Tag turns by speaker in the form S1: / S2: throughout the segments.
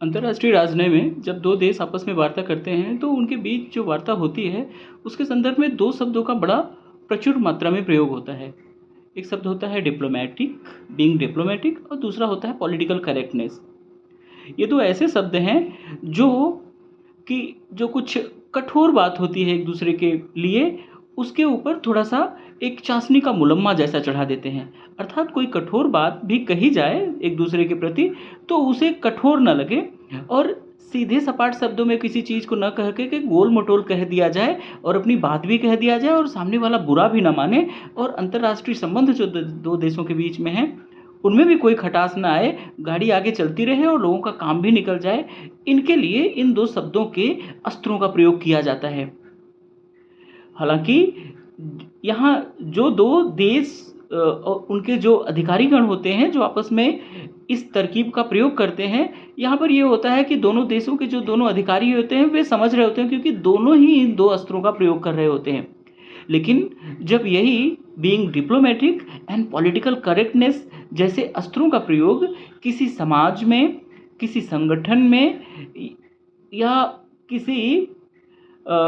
S1: अंतर्राष्ट्रीय राजनय में जब दो देश आपस में वार्ता करते हैं तो उनके बीच जो वार्ता होती है उसके संदर्भ में दो शब्दों का बड़ा प्रचुर मात्रा में प्रयोग होता है। एक शब्द होता है डिप्लोमेटिक, बीइंग डिप्लोमेटिक, और दूसरा होता है पॉलिटिकल करेक्टनेस। ये दो ऐसे शब्द हैं जो कि जो कुछ कठोर बात होती है एक दूसरे के लिए, उसके ऊपर थोड़ा सा एक चाशनी का मुलम्मा जैसा चढ़ा देते हैं। अर्थात कोई कठोर बात भी कही जाए एक दूसरे के प्रति तो उसे कठोर न लगे, और सीधे सपाट शब्दों में किसी चीज़ को न कह के गोल मटोल कह दिया जाए और अपनी बात भी कह दिया जाए और सामने वाला बुरा भी ना माने, और अंतर्राष्ट्रीय संबंध जो दो देशों के बीच में हैं उनमें भी कोई खटास ना आए, गाड़ी आगे चलती रहे और लोगों का काम भी निकल जाए। इनके लिए इन दो शब्दों के अस्त्रों का प्रयोग किया जाता है। हालांकि यहाँ जो दो देश और उनके जो अधिकारीगण होते हैं जो आपस में इस तरकीब का प्रयोग करते हैं, यहाँ पर ये होता है कि दोनों देशों के जो दोनों अधिकारी होते हैं वे समझ रहे होते हैं, क्योंकि दोनों ही इन दो अस्त्रों का प्रयोग कर रहे होते हैं। लेकिन जब यही being diplomatic and political correctness जैसे अस्त्रों का प्रयोग किसी समाज में, किसी संगठन में या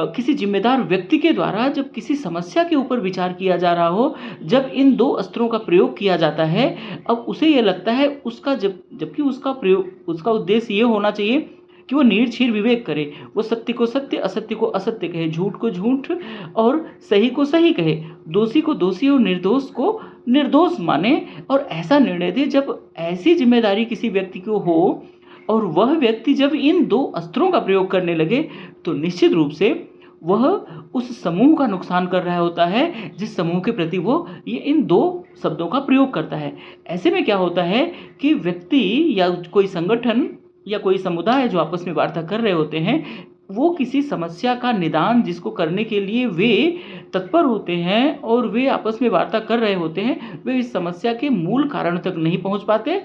S1: किसी जिम्मेदार व्यक्ति के द्वारा जब किसी समस्या के ऊपर विचार किया जा रहा हो, जब इन दो अस्त्रों का प्रयोग किया जाता है, अब उसे ये लगता है उसका जबकि उसका उद्देश्य ये होना चाहिए कि वो निर्भीक विवेक करे, वो सत्य को सत्य, असत्य को असत्य कहे, झूठ को झूठ और सही को सही कहे, दोषी को दोषी और निर्दोष को निर्दोष माने, और ऐसा निर्णय दे। जब ऐसी जिम्मेदारी किसी व्यक्ति को हो और वह व्यक्ति जब इन दो अस्त्रों का प्रयोग करने लगे तो निश्चित रूप से वह उस समूह का नुकसान कर रहा होता है जिस समूह के प्रति वो ये इन दो शब्दों का प्रयोग करता है। ऐसे में क्या होता है कि व्यक्ति या कोई संगठन या कोई समुदाय जो आपस में वार्ता कर रहे होते हैं, वो किसी समस्या का निदान जिसको करने के लिए वे तत्पर होते हैं और वे आपस में वार्ता कर रहे होते हैं, वे इस समस्या के मूल कारण तक नहीं पहुंच पाते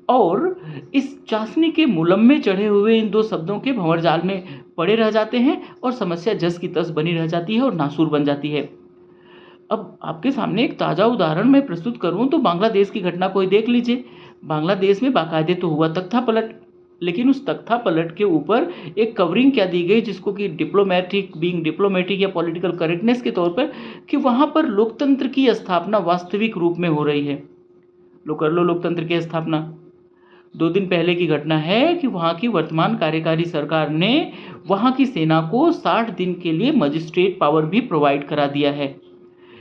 S1: और इस चाशनी के मुलम्मे चढ़े हुए इन दो शब्दों के भंवर जाल में पड़े रह जाते हैं और समस्या जस की तस बनी रह जाती है और नासूर बन जाती है। अब आपके सामने एक ताज़ा उदाहरण मैं प्रस्तुत करूं तो बांग्लादेश की घटना को ही देख लीजिए। बांग्लादेश में बाकायदे तो हुआ तख्ता पलट, लेकिन उस तख्ता पलट के ऊपर एक कवरिंग क्या दी गई जिसको कि डिप्लोमेटिक, बीइंग डिप्लोमेटिक या पॉलिटिकल करेक्टनेस के तौर पर, कि वहाँ पर लोकतंत्र की स्थापना वास्तविक रूप में हो रही है। लो कर लो लोकतंत्र की स्थापना। 2 दिन पहले की घटना है कि वहाँ की वर्तमान कार्यकारी सरकार ने वहाँ की सेना को 60 दिन के लिए मजिस्ट्रेट पावर भी प्रोवाइड करा दिया है।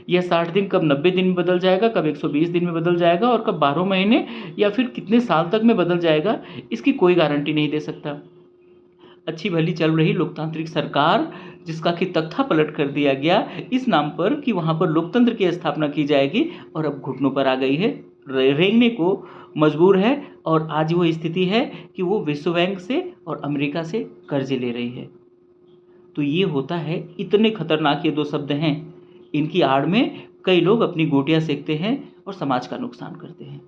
S1: यह 60 दिन कब 90 दिन में बदल जाएगा, कब 120 दिन में बदल जाएगा और कब 12 महीने या फिर कितने साल तक में बदल जाएगा, इसकी कोई गारंटी नहीं दे सकता। अच्छी भली चल रही लोकतांत्रिक सरकार जिसका कि तख्ता पलट कर दिया गया इस नाम पर कि वहाँ पर लोकतंत्र की स्थापना की जाएगी, और अब घुटनों पर आ गई है, रेंगने को मजबूर है, और आज वो स्थिति है कि वो विश्व बैंक से और अमेरिका से कर्जे ले रही है। तो ये होता है, इतने खतरनाक ये दो शब्द हैं, इनकी आड़ में कई लोग अपनी गोटियां सेकते हैं और समाज का नुकसान करते हैं।